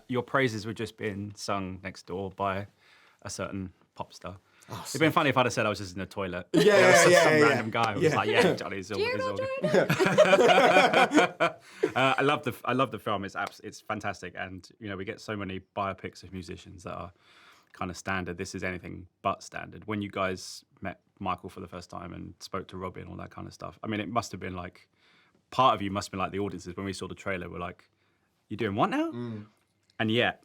your praises were just being sung next door by a certain pop star. Oh, It'd been funny if I'd have said I was just in the toilet. Yeah, Some random guy who was like, "Yeah, Johnny's all good." I love the film. It's fantastic, and we get so many biopics of musicians that are kind of standard. This is anything but standard. When you guys met Michael for the first time and spoke to Robbie and all that kind of stuff, I mean, it must have been like part of you must have been like the audiences when we saw the trailer. We're like, "You're doing what now?" And yet,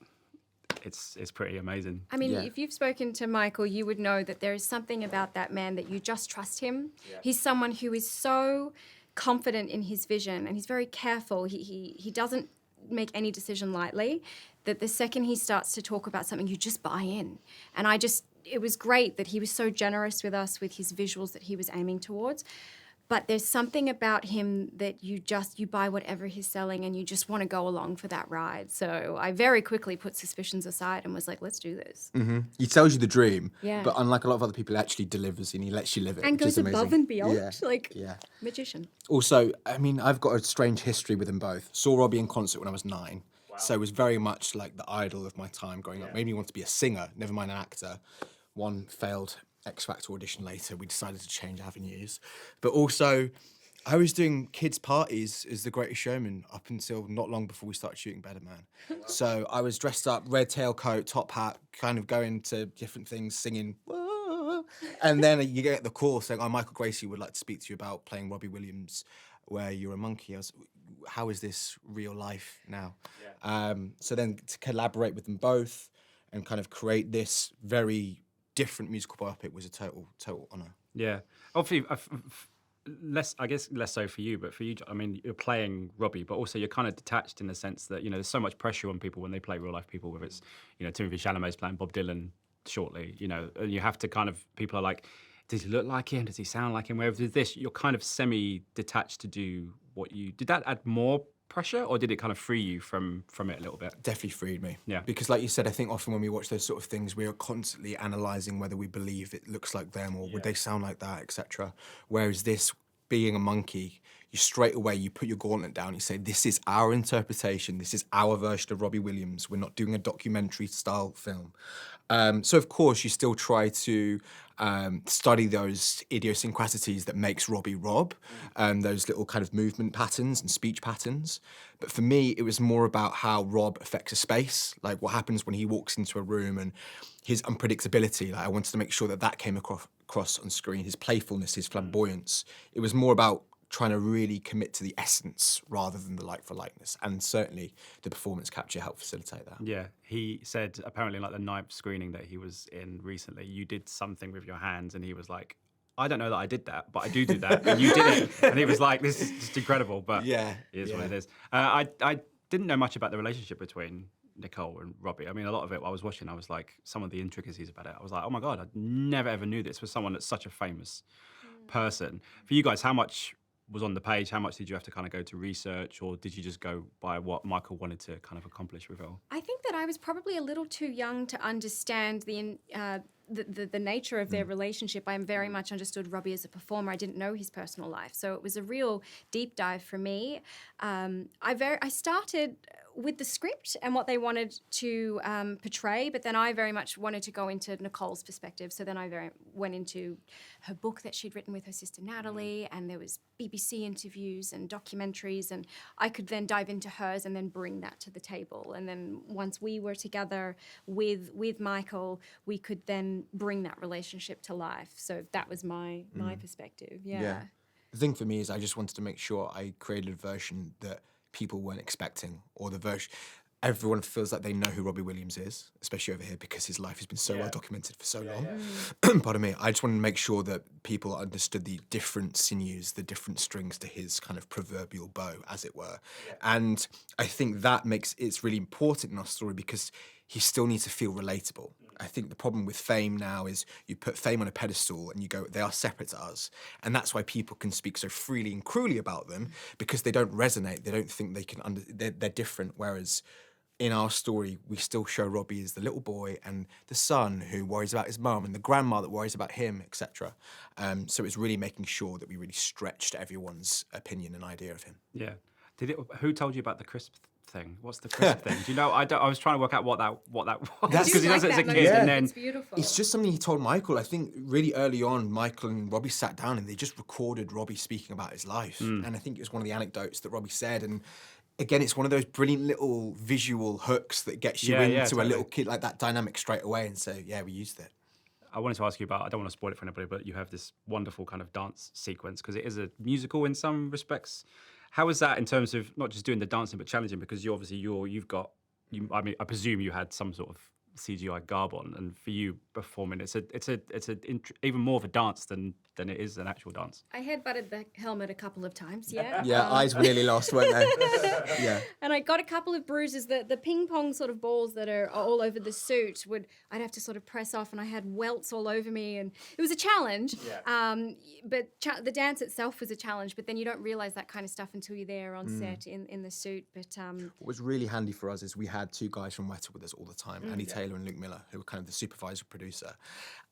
it's pretty amazing. I mean, if you've spoken to Michael, you would know that there is something about that man that you just trust him. Yeah. He's someone who is so confident in his vision, and he's very careful. He doesn't make any decision lightly, that the second he starts to talk about something, you just buy in. And it was great that he was so generous with us with his visuals that he was aiming towards. But there's something about him that you buy whatever he's selling and you just want to go along for that ride. So I very quickly put suspicions aside and was like, let's do this. Mm-hmm. He tells you the dream, yeah. But unlike a lot of other people, he actually delivers and he lets you live it. And goes above and beyond, magician. Also, I mean, I've got a strange history with them both. Saw Robbie in concert when I was 9. Wow. So it was very much like the idol of my time growing up. Made me want to be a singer, never mind an actor. One failed X Factor audition later, we decided to change avenues. But also, I was doing kids' parties as The Greatest Showman up until not long before we started shooting Better Man. Wow. So I was dressed up, red tailcoat, top hat, kind of going to different things, singing, whoa. And then you get the call saying, Michael Gracey would like to speak to you about playing Robbie Williams, where you're a monkey. How is this real life now? Yeah. So then to collaborate with them both and kind of create this very different musical biopic was a total honour. Yeah, obviously, less so for you, but for you, I mean, you're playing Robbie, but also you're kind of detached in the sense that there's so much pressure on people when they play real life people. Whether it's Timothée Chalamet's playing Bob Dylan shortly, and you have to kind of people are like, does he look like him? Does he sound like him? Whereas with this, you're kind of semi-detached to do what you did. That add more pressure, or did it kind of free you from it a little bit? Definitely freed me. Yeah. Because like you said, I think often when we watch those sort of things, we are constantly analysing whether we believe it looks like them or would they sound like that, etc. Whereas this, being a monkey, you straight away, you put your gauntlet down, you say, this is our interpretation, this is our version of Robbie Williams, we're not doing a documentary style film. So of course you still try to study those idiosyncrasies that makes Robbie Rob, those little kind of movement patterns and speech patterns. But for me, it was more about how Rob affects a space, like what happens when he walks into a room and his unpredictability. Like I wanted to make sure that came across on screen, his playfulness, his flamboyance. It was more about trying to really commit to the essence rather than the like-for-likeness. And certainly the performance capture helped facilitate that. Yeah, he said apparently like the 9th screening that he was in recently, you did something with your hands and he was like, I don't know that I did that, but I do that. And you did it. And he was like, this is just incredible, but it is what it is. I didn't know much about the relationship between Nicole and Robbie. I mean, a lot of it I was watching, I was like, some of the intricacies about it, I was like, oh my God, I never ever knew this was someone that's such a famous person. For you guys, how much was on the page? How much did you have to kind of go to research, or did you just go by what Michael wanted to kind of accomplish with it all? I think that I was probably a little too young to understand the nature of their relationship. I very much understood Robbie as a performer. I didn't know his personal life, so it was a real deep dive for me. I started with the script and what they wanted to portray, but then I very much wanted to go into Nicole's perspective. So then I went into her book that she'd written with her sister Natalie, and there was BBC interviews and documentaries, and I could then dive into hers and then bring that to the table. And then once we were together with Michael, we could then bring that relationship to life. So that was my perspective. Yeah. The thing for me is I just wanted to make sure I created a version that people weren't expecting, or the version everyone feels like they know who Robbie Williams is, especially over here because his life has been so well documented for so long. Pardon me. I just wanted to make sure that people understood the different sinews, the different strings to his kind of proverbial bow, as it were. Yeah. And I think that makes it's really important in our story because he still needs to feel relatable. I think the problem with fame now is you put fame on a pedestal and you go, they are separate to us. And that's why people can speak so freely and cruelly about them, because they don't resonate. They don't think they can, they're different. Whereas in our story, we still show Robbie as the little boy and the son who worries about his mum and the grandma that worries about him, etc. So it's really making sure that we really stretched everyone's opinion and idea of him. Yeah. Who told you about the crisp thing? What's the crisp thing? Do you know? I was trying to work out what that was That's- because he does it as a kid, Yeah. and then It's beautiful. It's just something he told Michael. I think really early on, Michael and Robbie sat down and they just recorded Robbie speaking about his life. And I think it was one of the anecdotes that Robbie said. And again, it's one of those brilliant little visual hooks that gets you into totally. a little kid, like that dynamic straight away. And so, yeah, we used it. I wanted to ask you about, I don't want to spoil it for anybody, but you have this wonderful kind of dance sequence because it is a musical in some respects. How is that in terms of not just doing the dancing but challenging? Because you obviously I mean, I presume you had some sort of CGI garb on, and for you performing, it's even more of a dance than it is an actual dance. I headbutted the helmet a couple of times, yeah. Yeah, eyes were nearly lost, weren't they? Yeah. And I got a couple of bruises. The ping pong sort of balls that are all over the suit I'd have to sort of press off, and I had welts all over me, and it was a challenge. Yeah. But the dance itself was a challenge. But then you don't realize that kind of stuff until you're there on set in the suit. But What was really handy for us is we had two guys from Weta with us all the time, Andy Taylor and Luke Miller, who were kind of the supervisor producer.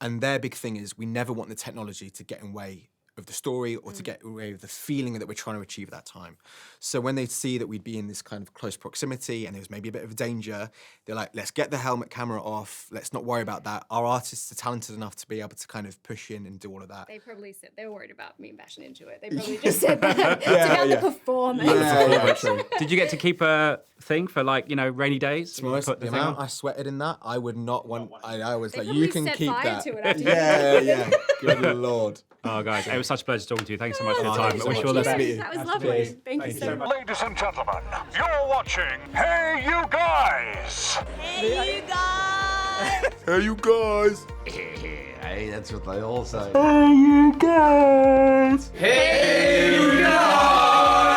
And their big thing is we never want the technology to get in way of the story or to get away with the feeling that we're trying to achieve at that time. So when they see that we'd be in this kind of close proximity and there was maybe a bit of danger, they're like, let's get the helmet camera off. Let's not worry about that. Our artists are talented enough to be able to kind of push in and do all of that. they probably said they were worried about me bashing into it. They probably just said that. It's about the performance. Did you get to keep a thing for rainy days? To be honest, Put the the thing amount on? I sweated in that, I would not want. I was They like, probably you can set keep fire that. to it after you Yeah. Good lord. Oh, guys, it was such a pleasure talking to you. Thanks so much for your Oh, time. thank I you wish so you all the much. best. Nice to meet you. That was lovely. Thank you so much. Ladies and gentlemen, you're watching Hey You Guys. Hey, you guys! Hey, you guys. Hey, that's what they all say. Hey, you guys. Hey, you guys!